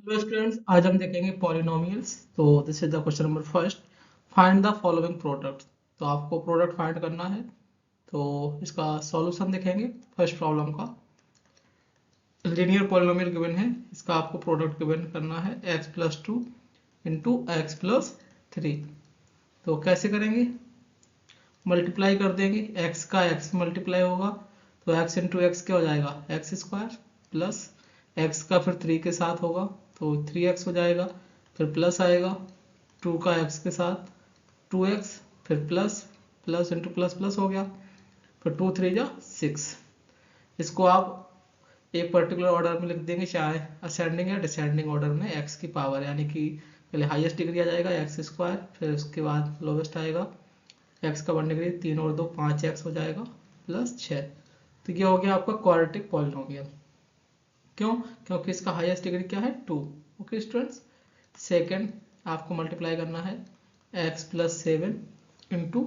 Hello students, आज हम देखेंगे पॉलिनोमियल्स। तो this is the question number first. Find the following product. तो आपको प्रोडक्ट फाइंड करना है। तो इसका सॉल्यूशन देखेंगे फर्स्ट प्रॉब्लम का। लीनियर पॉलिनोमियल गिवन है, इसका आपको प्रोडक्ट गिवन करना है x+2 इंटू x+3। तो कैसे करेंगे? मल्टीप्लाई कर देंगे, x का x मल्टीप्लाई होगा तो x इंटू एक्स क्या हो जाएगा, एक्स स्क्वायर प्लस x का फिर 3 के साथ होगा तो 3x हो जाएगा, फिर प्लस आएगा 2 का x के साथ 2x, फिर plus plus into plus plus हो गया, फिर 2 3 जा 6। इसको आप एक पर्टिकुलर ऑर्डर में लिख देंगे, चाहे असेंडिंग या डिसेंडिंग ऑर्डर में। x की पावर यानी कि पहले हाईएस्ट डिग्री आ जाएगा एक्स स्क्वायर, फिर उसके बाद लोवेस्ट आएगा x का 1 डिग्री, 3 और 2 5x हो जाएगा प्लस 6। तो ये हो गया आपका क्वाड्रेटिक पॉलिनोमियल। क्यों? क्योंकि इसका हाईएस्ट डिग्री क्या है, 2। ओके स्टूडेंट्स, सेकंड आपको मल्टीप्लाई करना है x+7 इंटू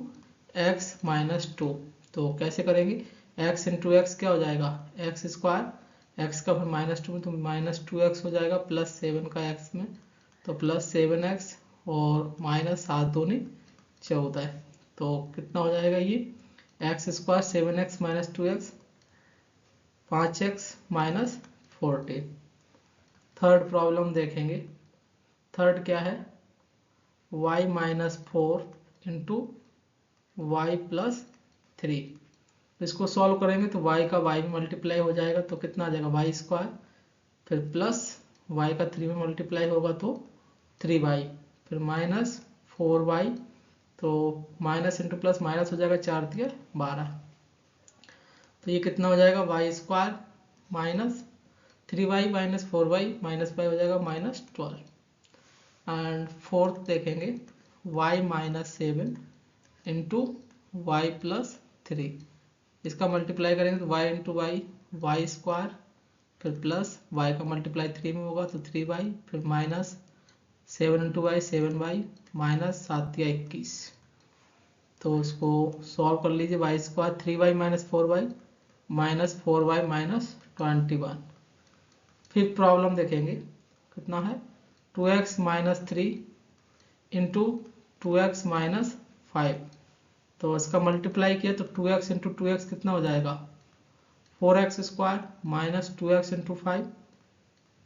x-2। तो कैसे करेंगे? x इंटू एक्स क्या हो जाएगा, एक्स स्क्वायर, x का फिर -2 में तो -2x हो जाएगा प्लस 7 का x में तो प्लस 7x और -7 दूनी 14। तो कितना हो जाएगा ये, x square 7x minus 2x 5x minus 14। Third problem देखेंगे। थर्ड क्या है, y-4 इंटू y+3। इसको सॉल्व करेंगे तो y का y में मल्टीप्लाई हो जाएगा तो कितना आ जाएगा, वाई स्क्वायर, फिर प्लस y का 3 में मल्टीप्लाई होगा तो 3y, फिर -4y। तो माइनस इंटू प्लस माइनस हो जाएगा, 4 दिया 12। तो ये कितना हो जाएगा, y square minus 3y minus 4y minus y हो जाएगा -12। एंड फोर्थ देखेंगे, y-7 इंटू y+3। इसका मल्टीप्लाई करेंगे तो y इंटू वाई स्क्वायर, फिर प्लस y का मल्टीप्लाई 3 में होगा तो 3y, फिर -7 इंटू वाई 7y माइनस 7 या 21। तो इसको सॉल्व कर लीजिए, y square 3y minus 4y minus 4y minus 21। फिर प्रॉब्लम देखेंगे, कितना है, 2x minus 3 into 2x minus 5। तो इसका मल्टीप्लाई किया तो 2x इंटू 2x कितना हो जाएगा, 4x square minus 2x into 5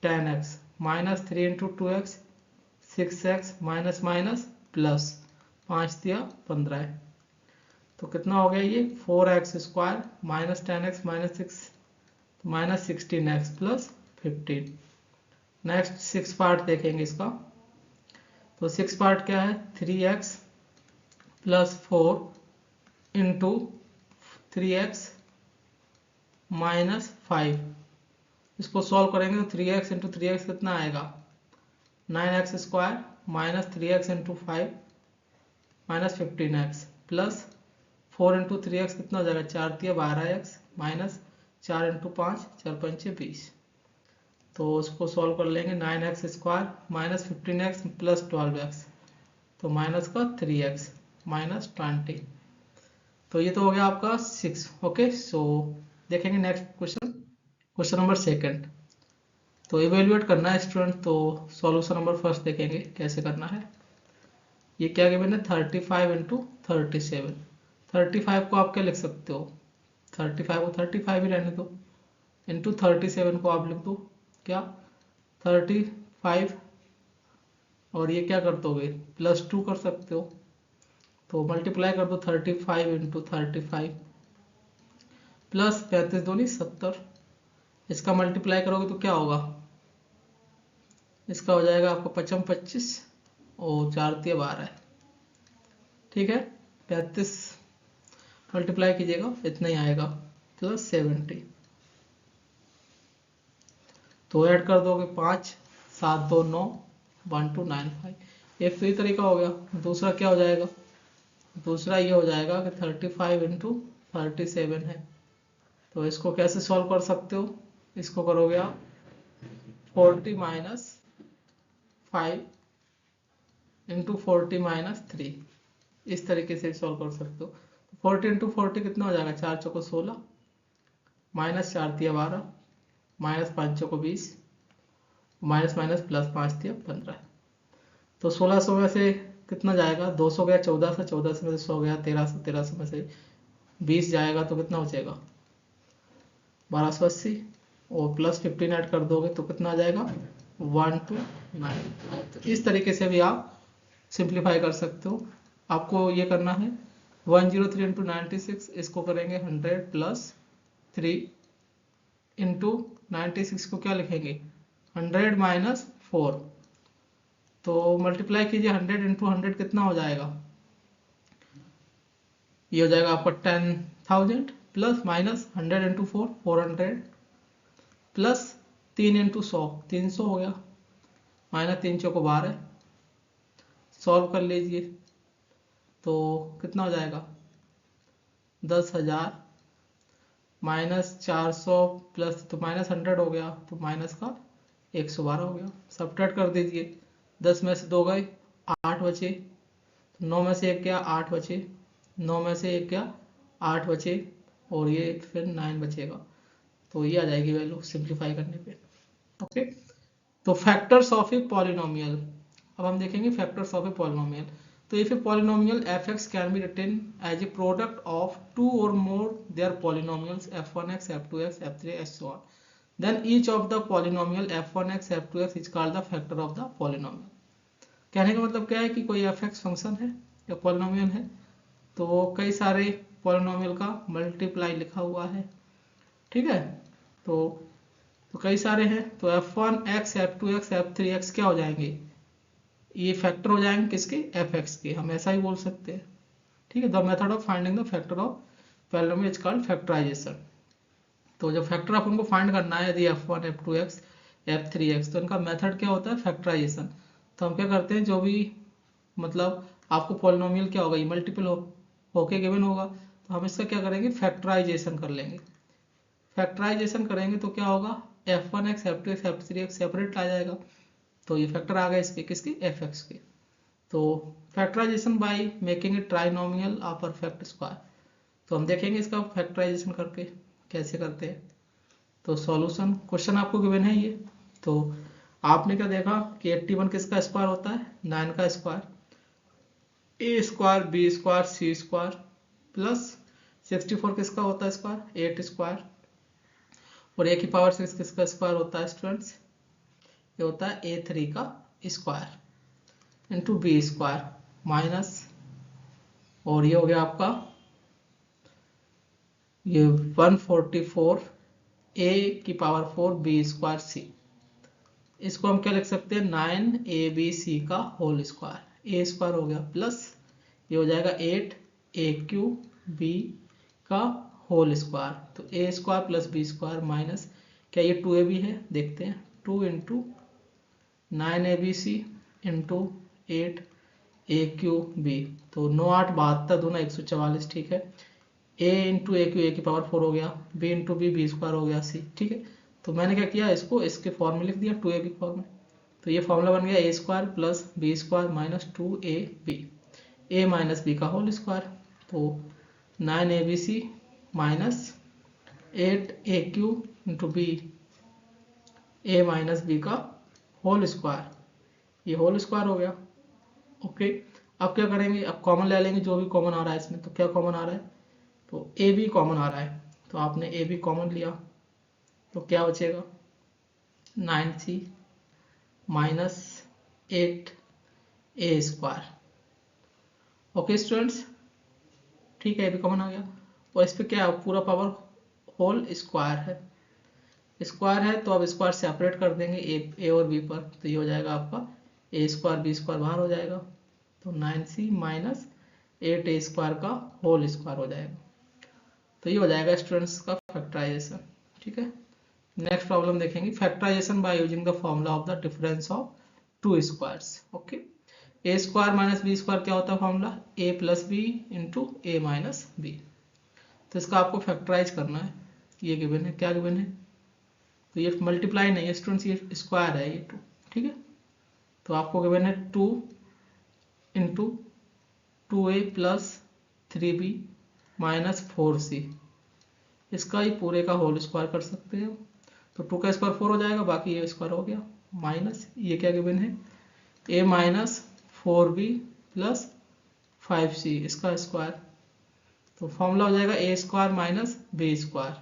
10x minus 3 into 2x 6x minus minus plus 5 दिया 15। तो कितना हो गया ये, 4x square minus 10x minus 6 minus 16x plus 15। Next 6 part देखेंगे इसका। तो 6 पार्ट क्या है, 3x plus 4 into 3x minus 5। इसको सॉल्व करेंगे तो 3x इंटू 3x कितना आएगा, 9x square minus 3x into 5 minus 15x plus 4 into 3x कितना हो जाएगा, 4 दिया 12x माइनस 4 इंटू 5 4 5 20। तो उसको सॉल्व कर लेंगे, 9x square minus 15x plus 12x तो माइनस का 3x माइनस 20। तो ये तो हो गया आपका 6। ओके, सो देखेंगे next question, question number second. तो इवेल्युएट करना है स्टूडेंट। तो सॉल्यूशन नंबर फर्स्ट देखेंगे कैसे करना है। ये क्या गिवन है, 35 इंटू 37। 35 को आप क्या लिख सकते हो, 35 को 35 ही रहने दो, इंटू 37 को आप लिख दो क्या, 35, और ये क्या कर दोगे, +2 कर सकते हो। तो मल्टीप्लाई कर दो 35 इंटू 35 प्लस 35 दूनी 70। इसका मल्टीप्लाई करोगे तो क्या होगा, इसका हो जाएगा आपको 55 25 और 4 दिया 12। ठीक है, 35 मल्टीप्लाई कीजिएगा इतना ही आएगा प्लस 70। तो ऐड कर दोगे 5 7 2 9 1 2 9 5। एक तो ये तरीका हो गया। दूसरा क्या हो जाएगा, दूसरा ये हो जाएगा कि 35 इंटू 37 है। तो इसको कैसे सॉल्व कर सकते हो, इसको करोगे आप 40 माइनस 5 इंटू 40 माइनस 3। इस तरीके से सॉल्व कर सकते हो। 40 इंटू 40 कितना हो जाएगा, 4 चौको 16 माइनस 4 दिया 12 माइनस 5 चौको 20 माइनस माइनस प्लस 5 दिया 15। तो 1600 में से कितना जाएगा, 200 गया 14 से, 14 से में से 100 गया 13 से, 13 से में से 20 जाएगा तो कितना बचेगा 1280, और प्लस 15 ऐड कर दोगे तो कितना आ जाएगा 129। तो इस तरीके से भी आप सिंप्लीफाई कर सकते हो। आपको ये करना है 103 इंटू 96, इसको करेंगे 100 प्लस 3 इंटू 96 को क्या लिखेंगे 100 माइनस 4। तो मल्टीप्लाई कीजिए 100 इंटू 100 कितना हो जाएगा, ये हो जाएगा आपका 10,000 plus minus 100 into 4 400 plus 3 into 100 300 हो गया, माइनस 3 चौको 12, सॉल्व कर लीजिए तो कितना हो जाएगा 10,000 माइनस 400 प्लस तो माइनस 100 हो गया, तो माइनस का 112 हो गया। सब्ट्रैक्ट कर दीजिए, 10 में से 2 गए 8 बचे, तो 9 में से 1 गया 8 बचे, 9 में से 1 गया 8 बचे, और ये फिर 9 बचेगा। तो ये आ जाएगी वैल्यू सिंप्लीफाई करने पे। ओके, तो फैक्टर्स ऑफ ए पॉलिनोमियल, अब हम देखेंगे फैक्टर्स ऑफ ए पॉलिनोमियल। तो if a polynomial f(x) can be written as a product of two और more their polynomials f1x, f2x, f3x, so on, then each of the polynomial f1x, f2x is called the factor of the polynomial। कहने का मतलब क्या है कि कोई f(x) function है या पॉलिनोमियल है, तो कई सारे पॉलिनोमियल का मल्टीप्लाई लिखा हुआ है, ठीक है। तो कई सारे हैं, तो f1x, f2x, f3x क्या हो जाएंगे, ये फैक्टर हो जाएंगे किसके f(x) के, हम ऐसा ही बोल सकते हैं, ठीक है। The method of finding the factor of polynomial is called factorization. तो जब फैक्टर आप उनको फाइंड करना है, यदि f1, f2x, f3x, तो इनका मेथड क्या होता है फैक्टराइजेशन। तो हम क्या करते हैं, जो भी मतलब आपको पॉलिनोमियल क्या होगा, ये मल्टीपल होके गिवन होगा, तो हम इसका क्या करेंगे फैक्टराइजेशन कर लेंगे। फैक्टराइजेशन करेंगे तो क्या होगा f1x, f2x, f3x सेपरेट आ जाएगा, तो ये फैक्टर आ गए इसके किसके f(x) के। तो factorization by making it trinomial और परफेक्ट स्क्वायर। तो हम देखेंगे इसका फैक्टराइजेशन करके कैसे करते हैं। तो सॉल्यूशन क्वेश्चन आपको गिवन है ये, तो आपने क्या देखा कि 81 किसका स्क्वायर होता है 9 का square, a square b square c square plus 64 किसका होता है स्क्वायर 8 स्क्वायर, और a की पावर 6 किसका स्क्वायर होता है स्टूडेंट्स, ये होता है a3 का square into b square minus, और ये हो गया आपका ये 144 a की पावर 4 b स्क्वायर c। इसको हम क्या लिख सकते हैं 9abc का होल स्क्वायर, a स्क्वायर हो गया प्लस ये हो जाएगा 8aq(b) का होल स्क्वायर, तो a square plus b square minus क्या ये 2ab है, देखते हैं 2 इंटू 9abc इंटू 8aq(b), तो 9 8 72 दूना 144, ठीक है। a इंटू aq a की पावर 4 हो गया, b इंटू b स्क्वायर हो गया c, ठीक है। तो मैंने क्या किया इसको इसके फॉर्म में लिख दिया 2ab फॉर्म में, तो ये फॉर्मूला बन गया a square plus b square minus 2ab, a minus b का होल स्क्वायर, तो 9abc minus 8aq into b a minus b का होल स्क्वायर, ये होल स्क्वायर हो गया। ओके, अब क्या करेंगे, अब कॉमन ले लेंगे जो भी कॉमन आ रहा है इसमें, तो क्या कॉमन आ रहा है, तो ए बी कॉमन आ रहा है, तो आपने ए बी कॉमन लिया तो क्या बचेगा 9c minus 8a square. Okay students, ठीक है, ए बी कॉमन आ गया, और इस पर क्या है पूरा पावर होल स्क्वायर है, स्क्वायर है तो अब स्क्वायर सेपरेट कर देंगे ए और बी पर, तो ये हो जाएगा आपका ए स्क्वायर बी स्क्वायर बाहर हो जाएगा, तो 9c माइनस 8a स्क्वायर का होल स्क्वायर हो जाएगा। तो ये हो जाएगा स्टूडेंट्स का फैक्टराइजेशन, ठीक है। नेक्स्ट प्रॉब्लम देखेंगे factorization by using the formula of the difference of two squares. Okay, a square minus B square क्या होता है formula a plus B into A minus B. तो इसका आपको फैक्टराइज करना है, ये गिवन है, क्या गिवन है, तो ये मल्टीप्लाई नहीं है स्टूडेंट्स, ये स्क्वायर है ये 2, ठीक है। तो आपको गिवन है 2 into 2a plus 3b minus 4c, इसका ही पूरे का होल स्क्वायर कर सकते हो, तो 2 का स्क्वायर 4 हो जाएगा, बाकी ये स्क्वायर हो गया, माइनस ये क्या गिवन है, a minus 4b plus 5c इसका स्क्वायर। तो फॉर्मूला हो जाएगा a square minus b square.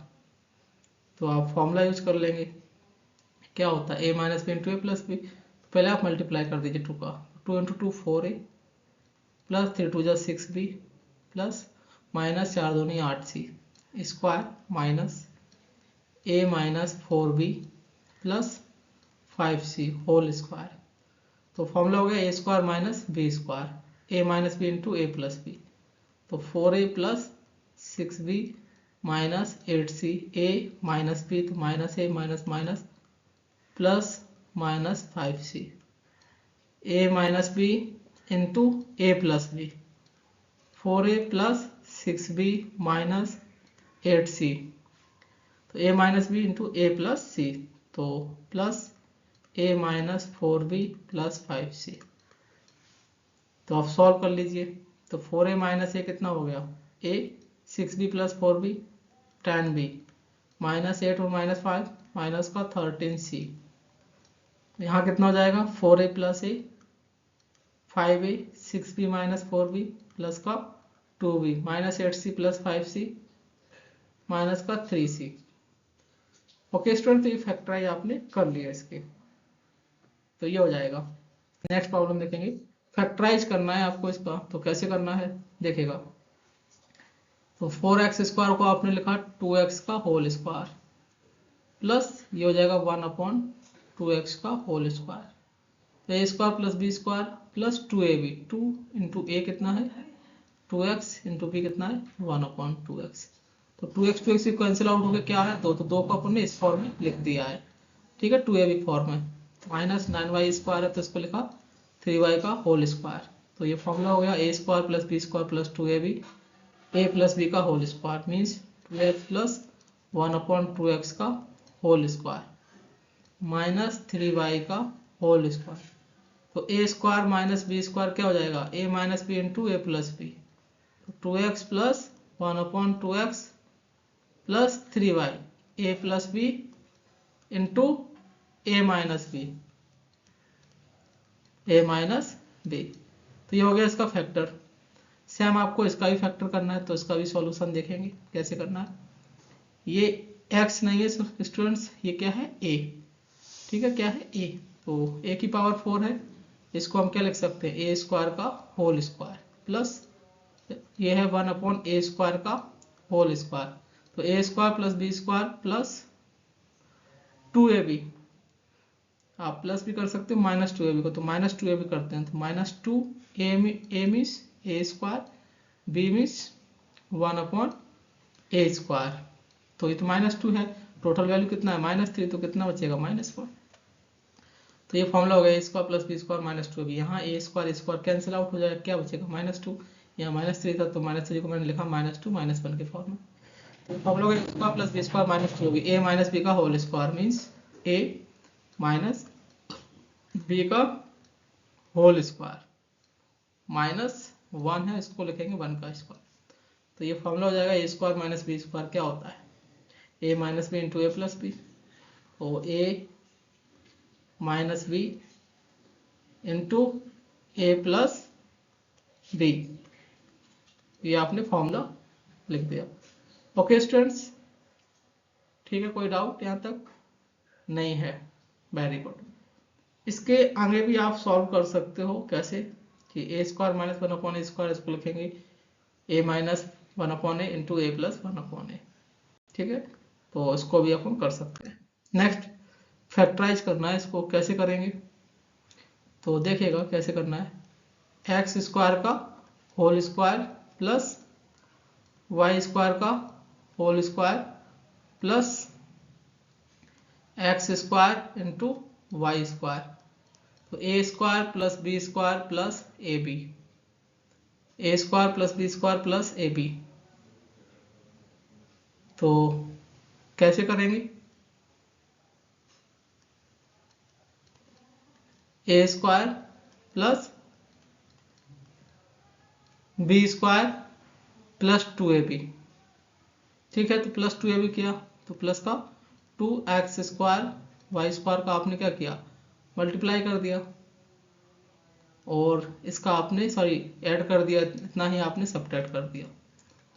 तो आप फॉर्मूला यूज कर लेंगे, क्या होता है a minus B into A plus b. पहले आप मल्टीप्लाई कर दीजिए 2 का, 2 इंटू 2 4a प्लस 3 2 जा 6b प्लस माइनस 4 दूनी 8c square minus a minus 4b plus 5c whole square. तो फॉर्मूला हो गया a square minus B square, a minus B into A plus B. तो 4a plus 6b minus 8c, a minus b तो minus a minus minus plus minus 5c, a minus b into A plus B, 4a plus 6b minus 8c, तो a minus B into A plus सी, तो plus a minus 4b plus 5c। तो आप solve कर लीजिए। तो 4a minus ए कितना हो गया, a 6b plus 4b 10b minus 8 और माइनस 5 माइनस का 13c। यहाँ कितना हो जाएगा 4a प्लस ए 5a 6b minus 4b plus का 2b minus 8c plus 5c minus का 3c। ओके स्टूडेंट, तो ये फैक्टराइज आपने कर लिया इसके, तो ये हो जाएगा। नेक्स्ट प्रॉब्लम देखेंगे, फैक्टराइज करना है आपको इसका, तो कैसे करना है देखिएगा। तो 4x स्क्वायर को आपने लिखा 2x का होल स्क्वायर प्लस ये हो जाएगा 1/2x का होल स्क्वायर, तो a square plus B square plus 2ab, 2 into A कितना है 2x इंटू बी कितना है 1/2x। तो 2x 2x कैंसिल आउट हो गया, क्या है 2, तो 2 को अपन ने इस फॉर्म में लिख दिया है, ठीक है 2ab फॉर्म में, माइनस 9y स्क्वायर है तो इसको लिखा 3y का होल स्क्वायर। तो ये फॉर्मूला हो गया a square plus B square plus 2ab a plus B का whole square means 2x plus 1/2x का होल स्क्वायर माइनस 3y का होल स्क्वायर। तो a square minus B square क्या हो जाएगा, a minus B into A plus B, तो 2x plus 1/2x plus 3y a plus B into A minus B, a minus B. तो ये हो गया इसका फैक्टर। सेम आपको इसका भी फैक्टर करना है, तो इसका भी सॉल्यूशन देखेंगे कैसे करना है। ये x नहीं है स्टूडेंट्स, ये क्या है a, ठीक है क्या है a, तो a की पावर 4 है, इसको हम क्या लिख सकते हैं a स्क्वायर का होल स्क्वायर प्लस ये है 1/a स्क्वायर का होल स्क्वायर, तो a square plus B square plus 2ab, आप प्लस भी कर सकते हो माइनस 2ab को, तो माइनस 2ab करते हैं, तो minus 2a means a square, b means 1/a square, तो ये तो माइनस 2 है, टोटल वैल्यू कितना है -3, तो कितना बचेगा -1। तो ये फॉर्मूला हो गया a square plus B square minus 2ab, यहाँ a स्क्वायर कैंसिल आउट हो जाएगा, क्या बचेगा -2, यहाँ -3 था तो -3 को मैंने लिखा -2 -1 के फॉर्म में। तो फॉर्मूला हो गया a square plus B square minus 2 होगी, a माइनस बी का whole square means a minus B का होल स्क्वायर माइनस 1 है, इसको लिखेंगे 1 का स्क्वायर। तो ये फॉर्मूला हो जाएगा a square minus B square क्या होता है a minus B into A plus b, और a minus B into A plus b, ये आपने फॉर्मूला लिख दिया। ओके स्टूडेंट्स, ठीक है, कोई डाउट यहाँ तक नहीं है, वेरी गुड। इसके आगे भी आप सॉल्व कर सकते हो, कैसे कि a square minus 1/a square, इसको लिखेंगे a minus 1/a into A plus 1/a, ठीक है, तो इसको भी अपन कर सकते हैं। नेक्स्ट फैक्टराइज करना है, इसको कैसे करेंगे तो देखिएगा कैसे करना है। x स्क्वायर का whole square plus y square का whole square plus x square into Y square, तो a square plus B square plus A B, A square plus B square plus A B. तो कैसे करेंगे, A square plus B square plus 2ab, ठीक है, तो plus 2ab किया तो plus का 2x स्क्वायर, वाई स्क्वायर का आपने क्या किया मल्टीप्लाई कर दिया और इसका आपने ऐड कर दिया, इतना ही आपने सब्ट्रैक्ट कर दिया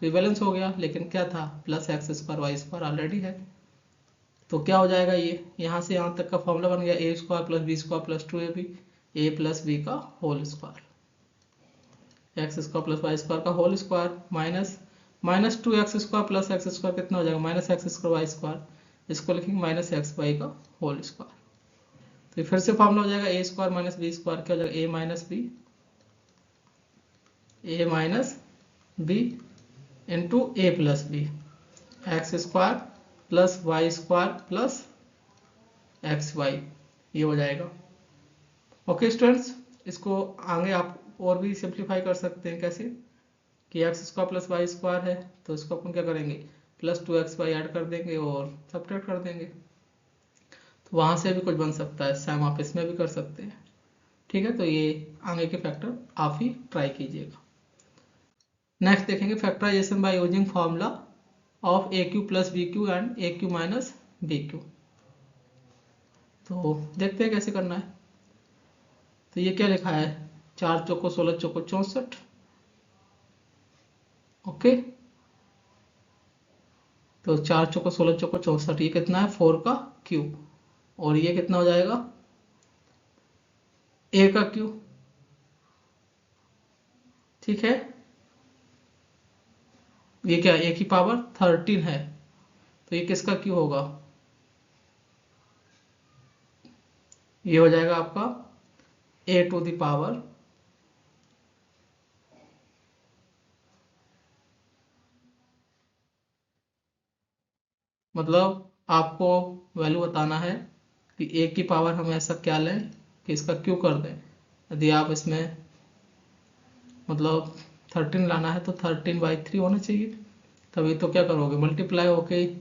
तो बैलेंस हो गया। लेकिन क्या था, plus x square Y square already है, तो क्या हो जाएगा, ये यहाँ से यहाँ तक का फॉर्मूला बन गया A square plus B square plus 2ab, A plus B का whole square, X square plus Y square का whole square minus 2x square plus x square कितना हो जाएगा, minus X square Y square, इसको लिखेंगे minus x Y का whole square. तो ये फिर से फॉर्मूला हो जाएगा A square minus B square, क्या हो जाएगा A minus B into A plus B, x square plus Y square plus x y, ये हो जाएगा। ओके स्टूडेंट्स, इसको आगे आप और भी सिंप्लीफाई कर सकते हैं। कैसे कि x square plus Y square है तो इसको अपन क्या करेंगे, प्लस 2xy ऐड कर देंगे और सब्ट्रैक्ट कर देंगे, तो वहाँ से भी कुछ बन सकता है, सेम आप इसमें भी कर सकते हैं। ठीक है, तो ये आगे के फैक्टर आप ही ट्राई कीजिएगा। नेक्स्ट देखेंगे factorization by using formula of a Q plus B cube and a cube minus B cube. तो देखते हैं कैसे करना है। तो ये क्या लिखा है, 4 चौको 16 चौको 64। ओके, तो 4 चौको 16 चौको 64, ये कितना है 4 का क्यूब, और ये कितना हो जाएगा ए का क्यूब। ठीक है, ये क्या ए की पावर 13 है, तो ये किसका क्यूब होगा, ये हो जाएगा आपका ए टू द पावर मतलब आपको वैल्यू बताना है कि ए की पावर हम ऐसा क्या लें कि इसका क्यू कर दें। यदि आप इसमें मतलब 13 लाना है तो 13/3 होना चाहिए, तभी तो क्या करोगे, मल्टीप्लाई होके ए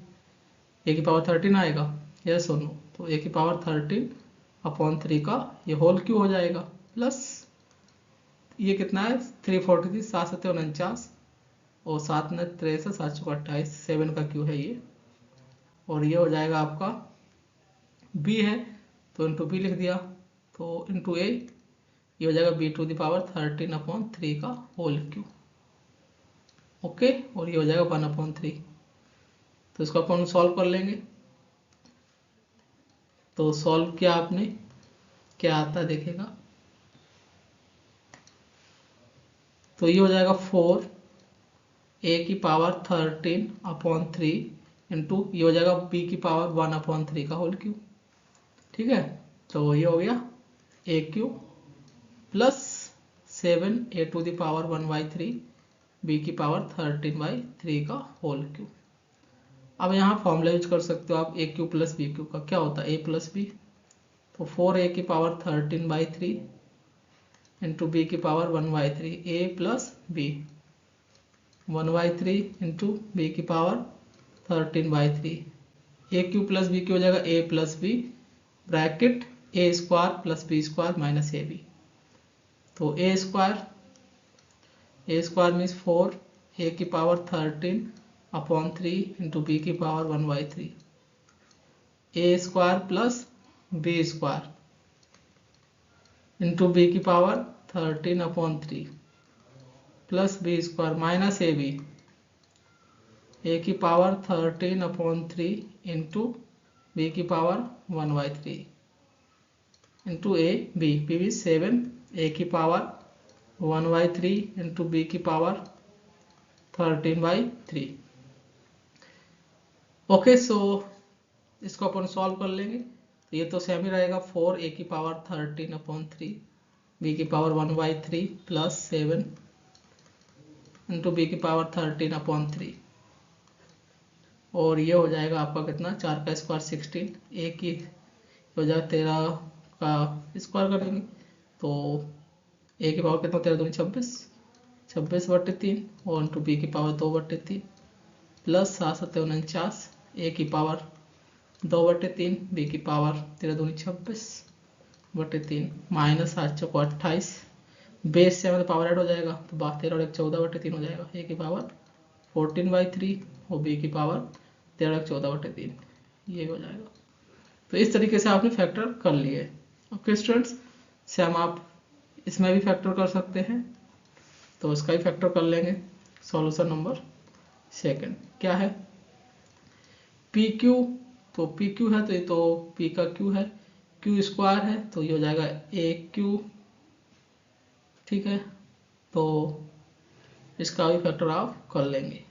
की पावर 13 आएगा, यस और नो। तो ए की पावर 13/3 का ये होल क्यू हो जाएगा, प्लस ये कितना है 343, 7 7 49 और 7 9 63, 7 चौका 28, 7 का क्यू है ये, और ये हो जाएगा आपका बी है तो इंटू बी लिख दिया, तो इंटू ए, ये हो जाएगा बी टू द पावर 13/3 का होल क्यू। ओके, और ये हो जाएगा 1/3। तो इसको अपन सॉल्व कर लेंगे। तो सॉल्व किया आपने, क्या आता है देखेगा, तो ये हो जाएगा 4 ए की पावर 13/3 इंटू ये हो जाएगा बी की पावर 1/3 का होल क्यू। ठीक है, तो ये हो गया A Q plus 7 A to the power 1/3 B की पावर 13/3 का होल क्यू। अब यहाँ फॉर्मूला यूज कर सकते हो आप ए क्यू प्लस बी क्यू का, क्या होता है ए प्लस बी, तो 4 ए की पावर 13/3 इंटू बी की power 1/3, A plus B 1/3 into B की power 13/3, A Q plus B cube हो जाएगा A plus B bracket A square plus B square minus A B. तो A square means 4 A की power 13/3 into B की power 1/3, A square plus B square into B की power 13/3 plus B square minus A की power 13/3 into B की power 1/3 into A B 7 ए की power 1/3 into B की power 13/3। Okay, सो इसको अपन solve कर लेंगे। तो ये तो सेम ही रहेगा, 4 ए की पावर 13/3 बी की पावर 1/3 प्लस 7 इंटू बी की पावर 13/3, और ये हो जाएगा आपका कितना, 4 का स्क्वायर 16, ए की हो जाएगा 13 का स्क्वायर करेंगे तो ए की पावर कितना 13 दूनी 26/3 और इंटू बी की पावर 2/3 प्लस 7 7 49, ए की पावर 2/3 बी की पावर 13 दूनी 26/3 माइनस 7 चौको 28, बेस से मतलब पावर ऐड हो जाएगा तो 13 और 1 14/3 हो जाएगा, ए की पावर 14/3 और बी की पावर 13 और 14/3, ये हो जाएगा। तो इस तरीके से आपने फैक्टर कर लिए। ओके स्टूडेंट्स, सेम आप इसमें भी फैक्टर कर सकते हैं, तो इसका भी फैक्टर कर लेंगे। सॉल्यूशन नंबर सेकंड क्या है, पी क्यू, तो पी क्यू है तो ये तो पी का क्यू है, क्यू स्क्वायर है तो ये हो जाएगा ए क्यू, ठीक है, तो इसका भी फैक्टर आप कर लेंगे।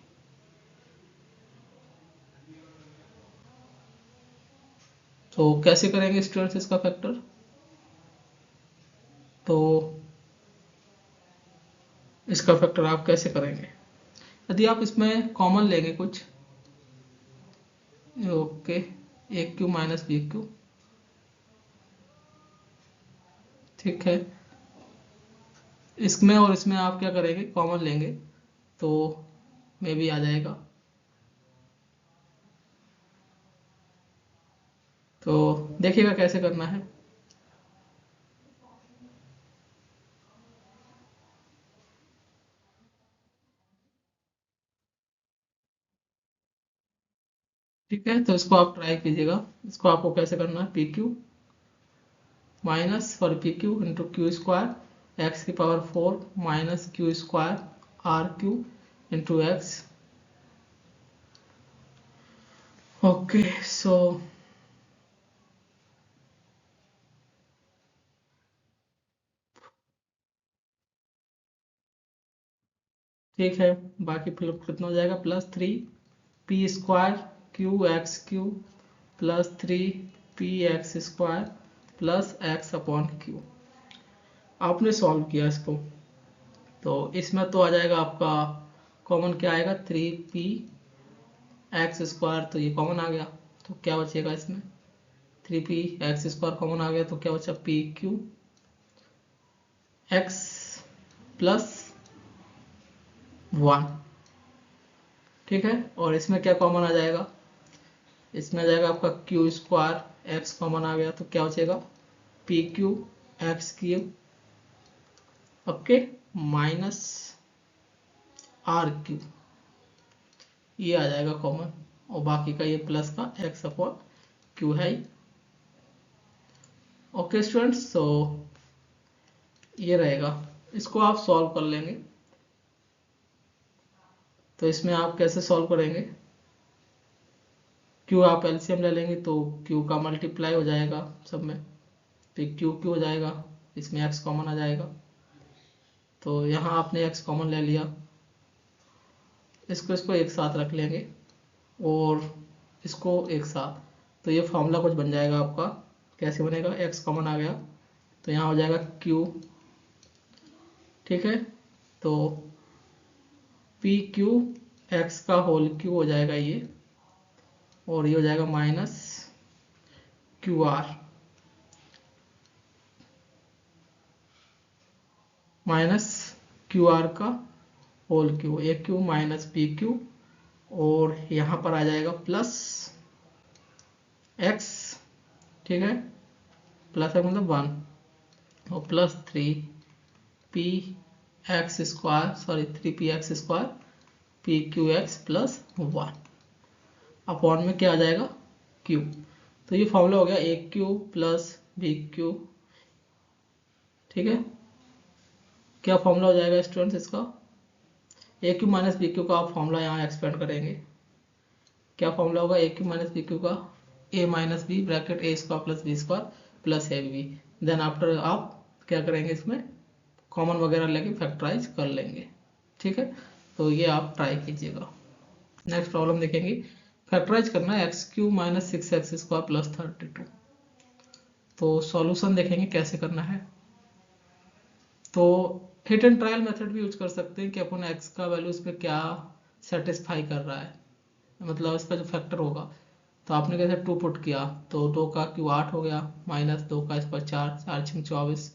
तो कैसे करेंगे स्टूडेंट्स इसका फैक्टर, तो इसका फैक्टर आप कैसे करेंगे, यदि आप इसमें कॉमन लेंगे कुछ, okay, A cube minus B cube, ठीक है, इसमें और इसमें आप क्या करेंगे, कॉमन लेंगे तो मे भी आ जाएगा। तो देखिएगा कैसे करना है, ठीक है, तो इसको आप ट्राई कीजिएगा। इसको आपको कैसे करना है, P Q minus sorry P Q into Q square X की power 4 minus Q square R Q into X, okay so ठीक है, बाकी फिर कितना हो जाएगा, plus 3 P square Q plus 3 P X square plus X upon Q. आपने solve किया इसको, तो इसमें तो आ जाएगा आपका कॉमन, क्या आएगा, 3p एक्स स्क्वायर, तो ये कॉमन आ गया, तो क्या बचेगा इसमें, 3p एक्स स्क्वायर कॉमन आ गया, तो क्या बचा, पी क्यू एक्स प्लस 1, ठीक है, और इसमें क्या कॉमन आ जाएगा, इसमें आ जाएगा आपका क्यू स्क्वायर एक्स कॉमन आ गया, तो क्या बचेगा, p q x cube, okay, minus r q, ये आ जाएगा कॉमन, और बाकी का ये प्लस का एक्स अपॉन क्यू है। ओके स्टूडेंट्स, तो ये रहेगा, इसको आप सॉल्व कर लेंगे। तो इसमें आप कैसे सॉल्व करेंगे, क्यू आप एलसीएम ले लेंगे तो क्यू का मल्टीप्लाई हो जाएगा सब में, फिर क्यू क्यू हो जाएगा, इसमें एक्स कॉमन आ जाएगा, तो यहाँ आपने एक्स कॉमन ले लिया, इसको एक साथ रख लेंगे और इसको एक साथ, तो ये फॉर्मूला कुछ बन जाएगा आपका, कैसे बनेगा, एक्स कॉमन आ गया तो यहाँ हो जाएगा क्यू, ठीक है, तो पी क्यू एक्स का होल क्यू हो जाएगा ये, और ये हो जाएगा minus Q R, minus Q R का होल क्यू, ए क्यू माइनस पी क्यू, और यहाँ पर आ जाएगा प्लस एक्स, ठीक है, प्लस है मतलब 1, और plus 3p x square sorry 3p x square P q x plus 1 upon में क्या आ जाएगा, क्यू, तो ये फॉर्मूला हो गया A Q plus B cube, ठीक है, क्या फॉर्मूला हो जाएगा स्टूडेंट्स इसका, A cube minus B cube का आप फॉर्मूला यहाँ एक्सपेंड करेंगे, क्या फॉर्मूला होगा, A cube minus B cube का, A minus B bracket A square plus B square plus A B, then after आप क्या करेंगे, इसमें कॉमन वगैरह लेके फैक्टराइज कर लेंगे, ठीक है, तो ये आप ट्राई कीजिएगा। नेक्स्ट प्रॉब्लम देखेंगे, फैक्टराइज करना है x cube minus 6x square plus 32, तो सॉल्यूशन देखेंगे कैसे करना है। तो हिट एंड ट्रायल मेथड भी यूज कर सकते हैं कि अपन एक्स का वैल्यू इस पर क्या सेटिस्फाई कर रहा है, मतलब इसका जो फैक्टर होगा, तो आपने कैसे 2 पुट किया, तो 2 का क्यू 8 हो गया, माइनस 2 का इस पर 4 4 6 24,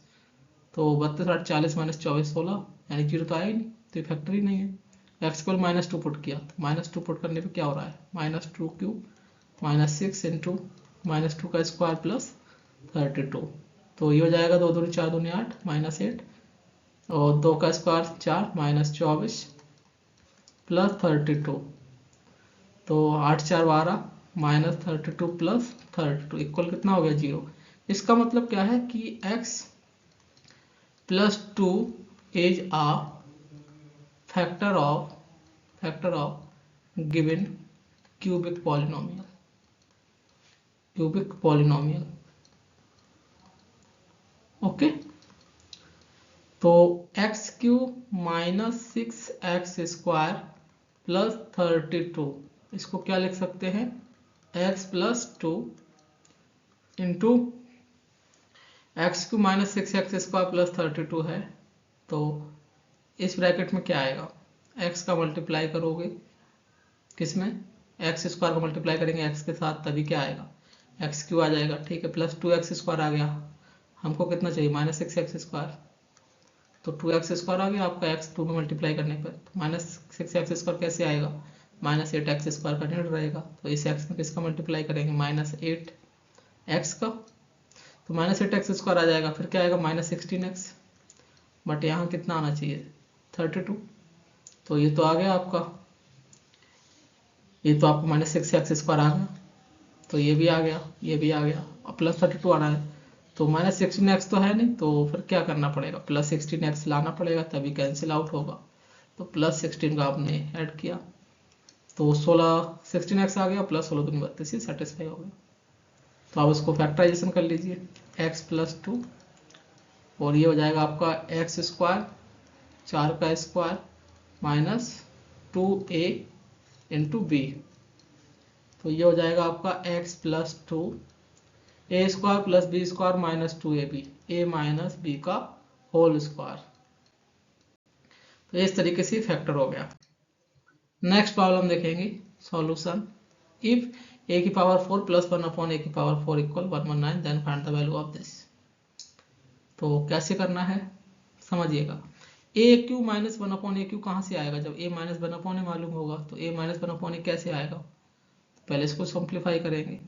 तो 32 8 40 माइनस 24 16, यानी जीरो तो आया ही नहीं, तो फैक्टर ही नहीं है। एक्स को माइनस 2 पुट किया, तो माइनस 2 पुट करने पे क्या हो रहा है, minus 2 Q minus 6 into minus 2 का स्क्वायर प्लस 32, तो ये हो जाएगा 2 दूनी 4 दूनी 8 माइनस 8, और 2 का स्क्वायर 4 माइनस 24 प्लस 32, तो 8 4 12 माइनस 32 प्लस 32 इक्वल कितना हो गया, जीरो, इसका मतलब क्या है कि x plus 2 is a factor of given cubic polynomial. Okay, तो X cube minus 6x² plus 32, इसको क्या लिख सकते हैं, x plus 2 into X cube minus 6x² plus 32 है, तो इस ब्रैकेट में क्या आएगा, x का मल्टीप्लाई करोगे किसमें, एक्स स्क्वायर को मल्टीप्लाई करेंगे x के साथ, तभी क्या आएगा, एक्स क्यूब आ जाएगा। ठीक है, प्लस 2x² आ गया, हमको कितना चाहिए, माइनस 6x², तो 2x² आ गया आपका x 2 में मल्टीप्लाई करने पर, तो माइनस 6x² कैसे आएगा, माइनस 8x² का ऋण रहेगा, तो इस x में किसका मल्टीप्लाई करेंगे, माइनस 8x का, तो माइनस 8x² आ जाएगा, फिर क्या आएगा, माइनस 16x, बट यहाँ कितना आना चाहिए, 32, तो ये तो आ गया आपका, ये तो आपको माइनस 6x² आ गया, तो ये भी आ गया, ये भी आ गया, और प्लस 32 आना है, तो माइनस 16x तो है नहीं, तो फिर क्या करना पड़ेगा, प्लस 16x लाना पड़ेगा, तभी कैंसिल आउट होगा, तो प्लस 16 का आपने ऐड किया, तो 16x आ गया, प्लस 16 दूनी 32, ही सेटिस्फाई हो गया। तो आप उसको फैक्टराइजेशन कर लीजिए, x प्लस 2, और ये हो जाएगा आपका x² 4 का square minus 2a into B, तो ये हो जाएगा आपका x plus 2 a² plus b² minus 2ab, a minus B का होल स्क्वायर, तो इस तरीके से फैक्टर हो गया। नेक्स्ट प्रॉब्लम देखेंगे, सॉल्यूशन, इफ a की पावर 4 प्लस 1 अपॉन a की power 4 equal 119, then find the value of this. तो कैसे करना है समझिएगा, a cube minus 1 upon a cube कहाँ से आएगा, जब a माइनस 1 अपॉन a मालूम होगा, तो a माइनस 1 अपॉन a कैसे आएगा, पहले इसको सिंप्लीफाई करेंगे,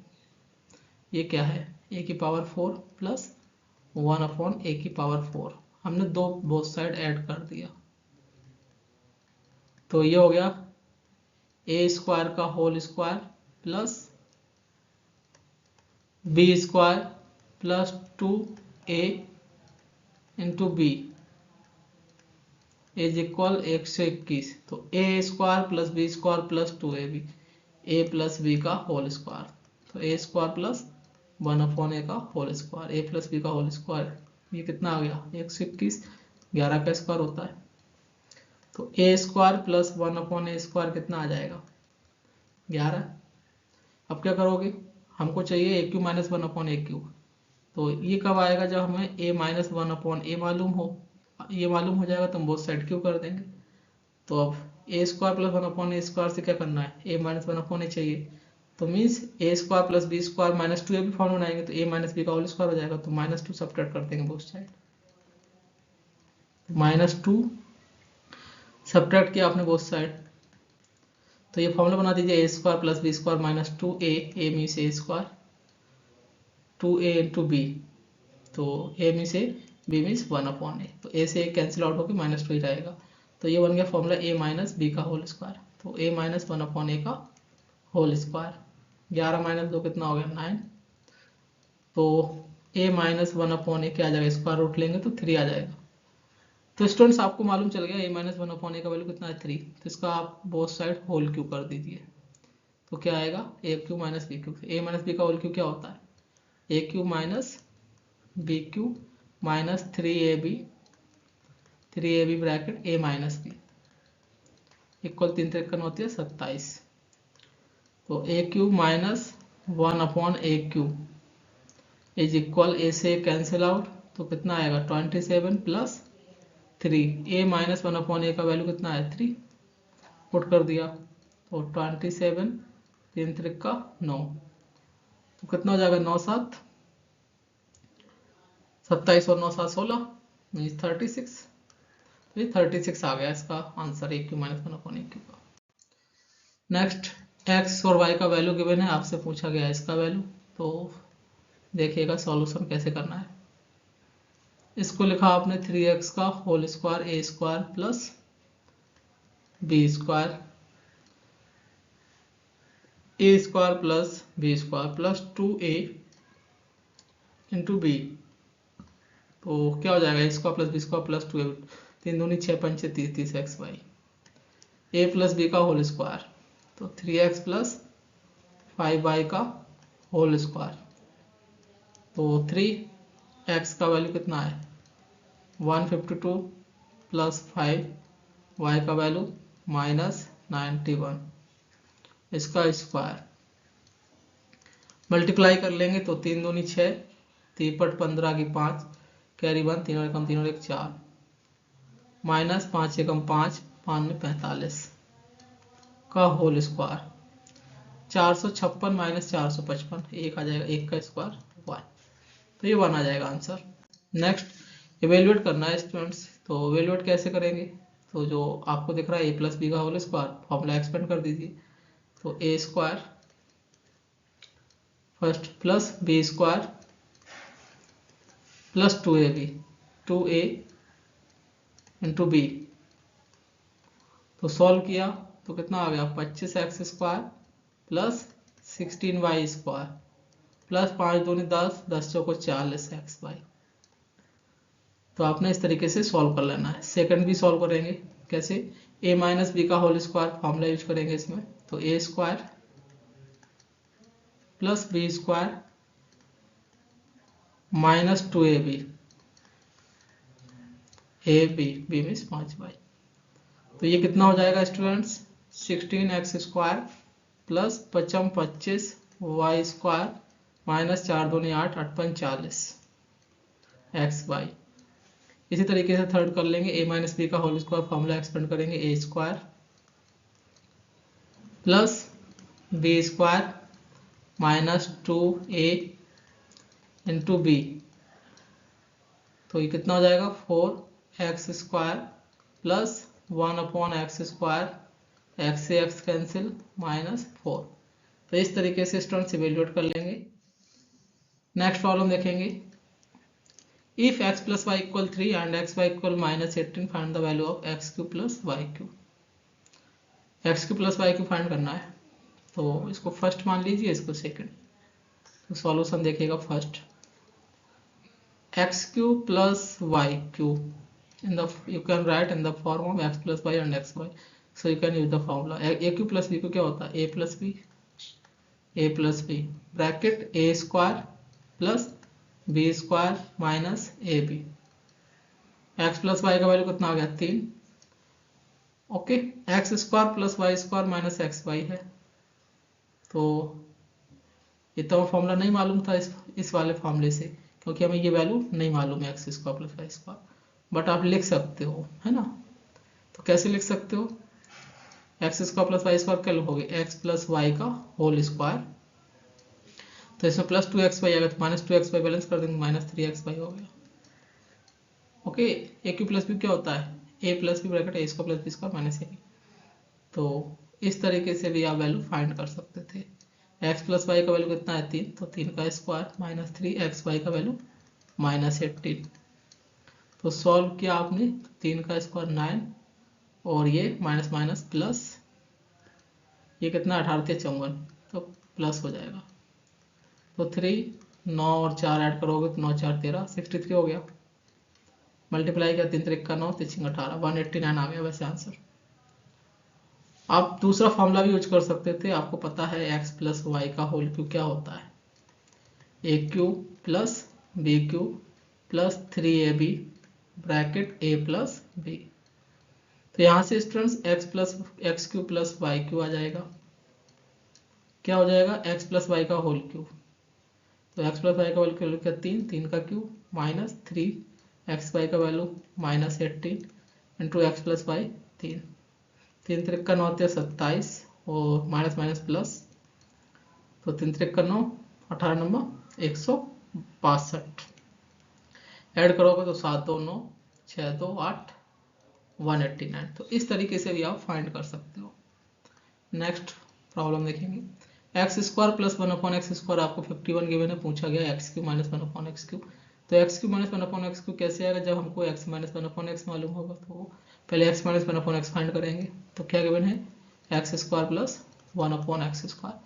ये क्या है, a की पावर 4 प्लस 1 अपॉन a की पावर 4, हमने दो बोथ साइड ऐड कर दिया, तो ये हो गया a² का whole square plus b² plus 2a into b is equal 121, तो a² plus b² plus 2ab, a plus b का होल स्क्वायर, तो a² प्लस 1 अपॉन a का whole square, a plus b का होल स्क्वायर, ये कितना आ गया 121, 11 का स्क्वायर होता है, तो a² प्लस 1 अपॉन a² कितना आ जाएगा 11। अब क्या करोगे, हमको चाहिए a cube minus 1 upon a Q, तो ये कब आएगा, जब हमें a माइनस 1 अपॉन a मालूम हो, ये मालूम हो जाएगा तो हम बोथ साइड क्यू कर देंगे, तो अब a² प्लस 1 अपॉन a² से क्या करना है, a माइनस 1 अपॉन a चाहिए, तो means a² plus b² minus 2a भी फॉर्म बनाएंगे, तो a माइनस b का होल स्क्वायर हो जाएगा, तो माइनस 2 सब्ट्रैक्ट कर देंगे बोथ साइड, माइनस 2 सब्ट्रैक्ट किया आपने बोथ साइड, तो ये फॉर्मूला बना दीजिए a² plus b² minus 2a, a means a², 2a into B, तो a means a, b means 1 upon a, तो a से कैंसिल आउट होकर माइनस 2 ही रहेगा, तो ये बन गया फॉर्मूला a माइनस बी का होल स्क्वायर, तो a माइनस 1 अपॉन a का होल स्क्वायर, 11 माइनस 2 कितना हो गया 9, तो a माइनस 1 अपॉन a क्या आ जाएगा, स्क्वायर रूट लेंगे तो 3 आ जाएगा, तो स्टूडेंट्स आपको मालूम चल गया a माइनस 1 अपॉन a का वैल्यू कितना है 3, तो इसका आप बोथ साइड होल क्यू कर दीजिए, तो क्या आएगा a cube minus B cube, a minus B का होल क्यू क्या होता है, a cube minus B cube minus 3ab bracket a minus b equal 3 3 होती है 27, तो a cube minus 1 upon a cube is equal, a से cancel out, तो कितना आएगा 27 plus 3, a minus 1 upon a का वैल्यू कितना है 3, पुट कर दिया, तो 27 3 3 का 9, तो कितना हो जाएगा 9 7 27 और 9 7 16 मीन्स 36, तो ये 36 आ गया इसका answer a cube minus 1 upon a Q का। नेक्स्ट x और y का वैल्यू गिवन है, आपसे पूछा गया है इसका वैल्यू, तो देखिएगा सॉल्यूशन कैसे करना है। इसको लिखा आपने 3x का whole square a² plus b² a² plus b² plus 2a into B, तो क्या हो जाएगा, A square plus B square plus 2 तीन दूनी 6 पंचे 30 30 X Y, A plus B का होल स्क्वायर, तो 3x प्लस 5y का होल स्क्वायर, तो 3x का वैल्यू कितना है 152 प्लस 5y का वैल्यू -91, इसका स्क्वायर मल्टीप्लाई कर लेंगे तो 3 दूनी 6, 3 15 की 5, कैरी 1, 3 और एकम 3 और 1 4, माइनस 5 एकम 5, 5 में 45 का होल स्क्वायर, 456 माइनस 455, एक आ जाएगा, एक का स्क्वायर 1, तो ये 1 आ जाएगा आंसर। नेक्स्ट इवेल्युएट करना है स्टूडेंट्स, तो इवेल्युएट कैसे करेंगे, तो जो आपको दिख रहा है ए प्लस बी का होल स्क्वायर, फॉर्मूला एक्सपेंड कर दीजिए, तो A square first plus B square plus 2ab, 2a into B, तो सॉल्व किया तो कितना आ गया 25x square plus 16y square plus 5 दूनी 10, 10 चौको 40 एक्स वाई। तो आपने इस तरीके से सॉल्व कर लेना है। सेकंड भी सॉल्व करेंगे, कैसे, a माइनस बी का होल स्क्वायर फॉर्मूला यूज करेंगे इसमें, तो a square plus B square minus 2ab, b means 5y, तो ये कितना हो जाएगा students 16x square plus 25 y square minus 4 दूनी 8, 8 पंच 40 एक्स वाई। इसी तरीके से थर्ड कर लेंगे, a माइनस बी का होल स्क्वायर फॉर्मूला एक्सपेंड करेंगे, A square plus B square minus 2a into B, तो ये कितना हो जाएगा 4x square plus 1/x square, x से x कैंसिल -4। तो इस तरीके से स्टूडेंट्स इवेल्युएट कर लेंगे। नेक्स्ट प्रॉब्लम देखेंगे, if x plus Y equal 3 and X Y equal -18 find the value of X cube plus Y cube. X cube plus Y Q find करना है, तो इसको फर्स्ट मान लीजिए, इसको सेकंड। तो सॉल्यूशन देखिएगा, first x cube plus Y cube in the you can write in the form of x plus y and xy, so you can use the formula a q plus b को क्या होता है a plus b bracket a square plus b square minus A b, x plus y का value कितना आ गया 3, okay, x square plus Y square minus x y है, तो ये तो फॉर्मूला नहीं मालूम था इस वाले फॉर्मूले से, क्योंकि हमें ये वैल्यू नहीं मालूम है x square plus Y square, but आप लिख सकते हो, है ना। तो कैसे लिख सकते हो, x square plus Y square क्या लिखोगे, एक्स प्लस वाई का होल स्क्वायर, तो इसमें प्लस 2x वाई आएगा, तो -2x वाई बैलेंस कर देंगे, -3x वाई हो गया, okay. A Q plus B क्या होता है, A plus B bracket A square plus B square minus A B, तो इस तरीके से भी आप वैल्यू फाइंड कर सकते थे। एक्स प्लस वाई का वैल्यू कितना है 3, तो 3 का स्क्वायर माइनस 3x वाई का वैल्यू -18, तो सॉल्व किया आपने, 3 का स्क्वायर 9 और ये माइनस माइनस प्लस, ये कितना 18×54, तो प्लस हो जाएगा, तो 3 9 और 4 ऐड करोगे तो 9 4 13 63 हो गया, मल्टीप्लाई किया 3 3 का 9 3 18 189 आ गया वैसे आंसर। आप दूसरा फॉर्मूला भी यूज कर सकते थे, आपको पता है x प्लस वाई का होल क्यू क्या होता है, A Q plus B cube plus 3ab bracket a plus B, तो यहाँ से students X cube plus Y cube आ जाएगा, क्या हो जाएगा x प्लस वाई का होल क्यू, तो x प्लस वाई का होल क्यू क्या 3, 3 का क्यू माइनस 3x वाई का value -18 into X plus Y 3, 3 3 का 9 27 और माइनस माइनस प्लस, तो 3 3 का 9 18 नंबर 162, ऐड करोगे तो 7 2 9 6 2 8 189, तो इस तरीके से भी आप फाइंड कर सकते हो। नेक्स्ट प्रॉब्लम देखेंगे, X square plus 1/x square आपको 51 गिवन है, पूछा गया X cube minus 1/x cube, तो X cube minus 1/x cube कैसे आएगा, जब हमको x माइनस 1/x मालूम होगा, तो पहले x माइनस 1/x फाइंड करेंगे, तो क्या गिवन है x square plus 1/x square,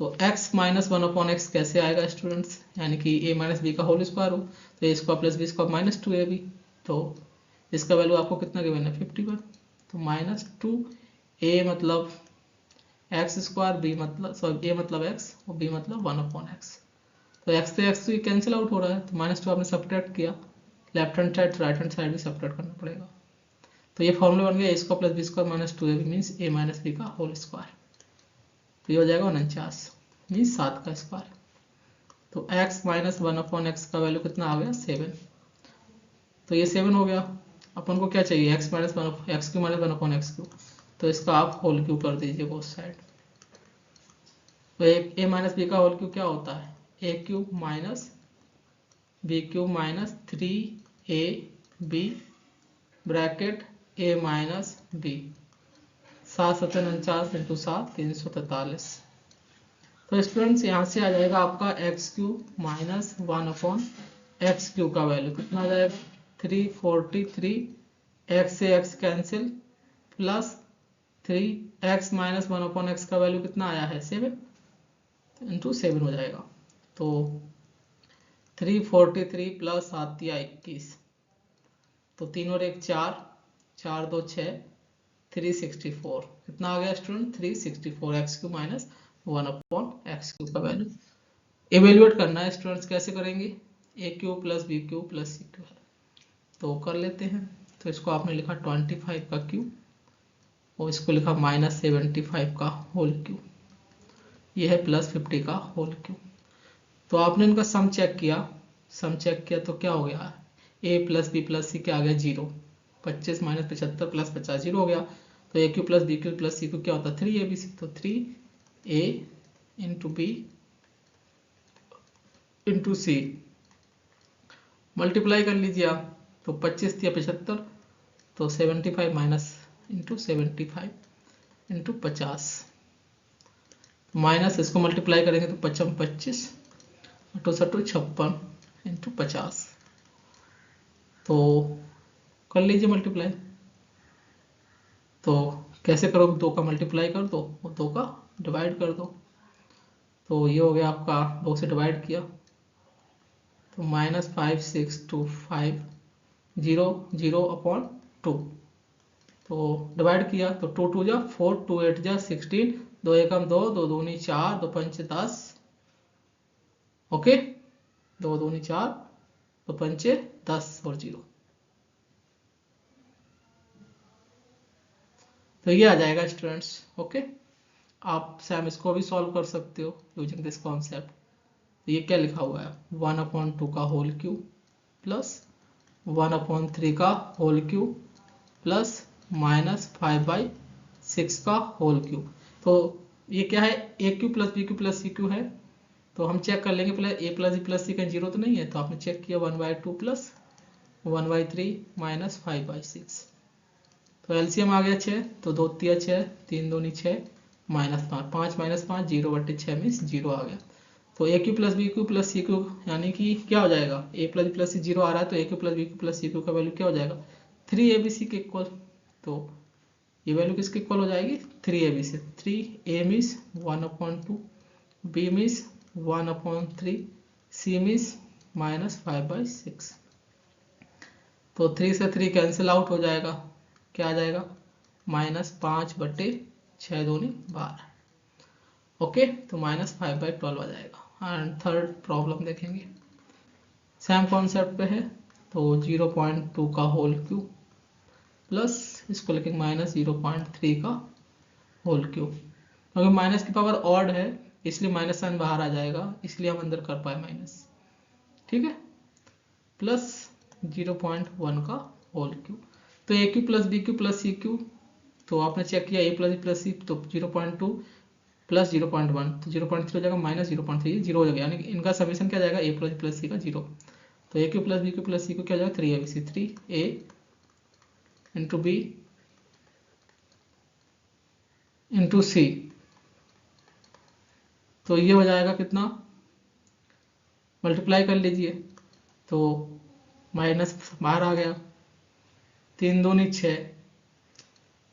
तो x माइनस 1/x कैसे आएगा स्टूडेंट्स, यानी कि a माइनस बी का होल स्क्वायर हो, तो a square plus B square minus 2ab, तो इसका वैल्यू आपको कितना गिवन है 51, तो माइनस 2a मतलब एक्स स्क्वायर, बी मतलब सॉरी a मतलब x और b मतलब 1/x, तो x से x तो ये कैंसिल आउट हो रहा है, तो -2 आपने सब्ट्रैक्ट किया, left hand side right hand side भी सब्ट्रैक्ट करना पड़ेगा, तो ये फॉर्मूला बन गया a square plus B square minus 2ab means a minus B का होल स्क्वायर, तो ये हो जाएगा 49 मीन्स 7 का स्क्वायर, तो x माइनस 1/x का वैल्यू कितना आ गया 7, तो ये 7 हो गया, अपन को क्या चाहिए x minus 1/x minus 1/x, तो इसका आप होल क्यू कर दीजिए बोथ साइड, तो एक a माइनस बी का होल क्यू क्या होता है a cube minus b cube minus 3ab bracket a minus b, 7×7 into 7 343, तो स्टूडेंट्स यहाँ से आ जाएगा आपका x cube minus 1/x cube का वैल्यू कितना आ जाएगा 343, x से x cancel plus 3x minus 1/x का वैल्यू कितना आया है 7 इंटू 7 हो जाएगा, तो 343 प्लस 7 या 21, तो 3 और 1 4, 4 2 6, 364 कितना आ गया student 364 x cube minus 1/x cube का वैल्यू इवेल्युएट करना है स्टूडेंट्स, कैसे करेंगे a cube plus B cube plus c cube है, तो कर लेते हैं, तो इसको आपने लिखा 25 का क्यूब और इसको लिखा -75 का होल क्यूब, ये है +50 का होल क्यूब, तो आपने इनका सम चेक किया तो क्या हो गया a प्लस बी प्लस सी क्या आ गया 0, 25 माइनस 75 प्लस 50 0 हो गया, तो a cube plus B cube plus c cube क्या होता है 3abc, तो 3a into b into c multiply कर लीजिए आप, तो 25 या 75, तो 75 माइनस इंटू 75 इंटू 50 माइनस इसको मल्टीप्लाई करेंगे तो 55 25 टू 56 इंटू 50, तो कर लीजिए मल्टीप्लाई, तो कैसे करोगे 2 का मल्टीप्लाई कर दो और 2 का डिवाइड कर दो, तो ये हो गया आपका 2 से डिवाइड किया तो -5625 0 0/2, तो डिवाइड किया तो 2 2 जा 4 2 8 जा 16, 2 एकम 2 2 दूनी 4 2 पंच 10, ओके 2 दूनी 4 2 पंचे 10 और 0, तो ये आ जाएगा स्टूडेंट्स, ओके आप सैम इसको भी सॉल्व कर सकते हो यूजिंग दिस कॉन्सेप्ट, तो ये क्या लिखा हुआ है 1/2 का होल क्यूब प्लस 1/3 का होल क्यूब प्लस -5/6 का होल क्यूब, तो ये क्या है a cube plus B cube plus c cube है, तो हम चेक कर लेंगे पहले a प्लस बी प्लस सी का 0 तो नहीं है, तो आपने चेक किया 1/2 प्लस 1/3 माइनस 5/6, तो एलसीएम आ गया 6, तो 2 3 6 3 दूनी 6 -5 5 माइनस 5 0/6 मीन्स 0 आ गया, तो a cube plus B cube plus c cube यानी कि क्या हो जाएगा a plus B plus c 0 आ रहा है, तो a cube plus B cube plus c cube का वैल्यू क्या हो जाएगा 3abc के इक्वल, तो ये वैल्यू किसके इक्वल हो जाएगी 3abc, 3a means 1/2, b means 1/3, c means -5/6, तो 3 से 3 कैंसिल आउट हो जाएगा, क्या आ जाएगा -5/6 दूनी 12, ओके तो -5/12 आ जाएगा। एंड थर्ड प्रॉब्लम देखेंगे सेम कॉन्सेप्ट पे है, तो 0.2 का होल क्यूब प्लस इसको लिखेंगे -0.3 का होल क्यूब, क्योंकि माइनस की पावर ऑड है इसलिए माइनस साइन बाहर आ जाएगा, इसलिए हम अंदर कर पाए माइनस, ठीक है, प्लस 0.1 का होल क्यूब, तो a cube plus B cube plus c cube, तो आपने चेक किया a प्लस बी प्लस सी, तो 0.2 प्लस 0.1 तो 0.3 हो जाएगा -0.3 0 हो जाएगा, यानी कि इनका समीशन क्या जाएगा a प्लस बी प्लस सी का 0, तो a cube plus B cube plus C को क्या हो जाएगा 3abc 3a into b into सी, तो ये हो जाएगा कितना मल्टीप्लाई कर लीजिए, तो माइनस बाहर आ गया 3 दूनी 6,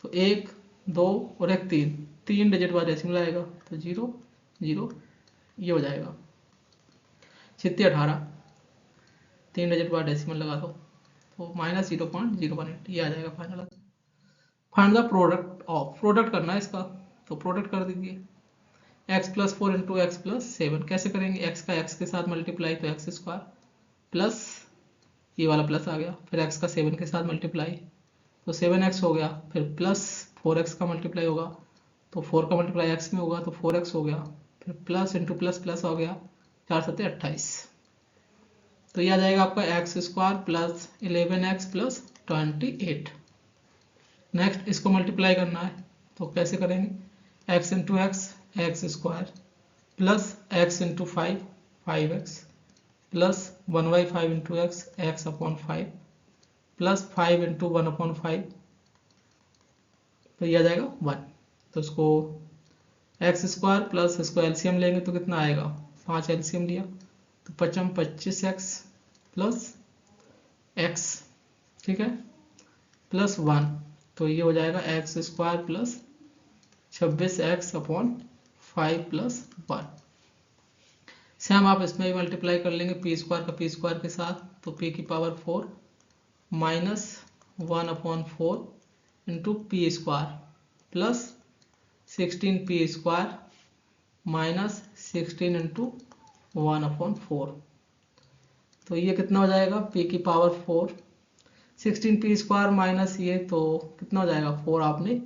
तो 1 2 और 1 3 डिजिट बाद डेसिमल आएगा, तो 0 0 ये हो जाएगा 18 3 डिजिट बाद डेसिमल लगा दो तो -0.018 ये आ जाएगा final. Find the product of, product करना है इसका, तो प्रोडक्ट कर दीजिए x+4 इंटू x+7। कैसे करेंगे, x का x के साथ मल्टीप्लाई तो x² प्लस ये वाला प्लस आ गया, फिर x का 7 के साथ मल्टीप्लाई तो 7x हो गया, फिर प्लस 4x का मल्टीप्लाई होगा तो 4 का मल्टीप्लाई x में होगा तो 4x हो गया, फिर प्लस इंटू प्लस प्लस हो गया 4 7 28। तो ये आ जाएगा आपका x² plus 11x plus 28। Next इसको मल्टीप्लाई करना है तो कैसे करेंगे, x into x² plus x into 5x plus 1/5 into x/5 plus 5 into 1/5 तो ये आ जाएगा 1। तो इसको x² प्लस इसको एलसीएम लेंगे तो कितना आएगा, 5 एलसीएम लिया तो 25x प्लस x, ठीक है, प्लस 1 तो ये हो जाएगा x² plus 26x/5 plus 1। Same आप इसमें भी मल्टीप्लाई कर लेंगे p² का p² के साथ तो p की power 4 minus 1/4 into p² plus 16p² minus 16 into 1/4 तो ये कितना हो जाएगा, p की पावर 4 16p² माइनस ये तो कितना हो जाएगा 4, आपने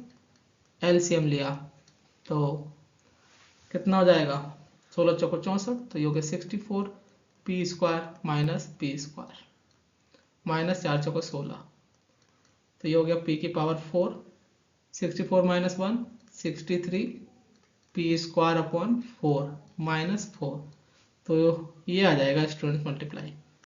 एलसीएम लिया तो कितना हो जाएगा 16 चौको 64 तो ये हो गया 64p² माइनस p² माइनस 4 चौको 16 तो ये हो गया p की power 4 64 minus 1 63p² upon 4 minus 4 तो ये आ जाएगा स्टूडेंट मल्टीप्लाई।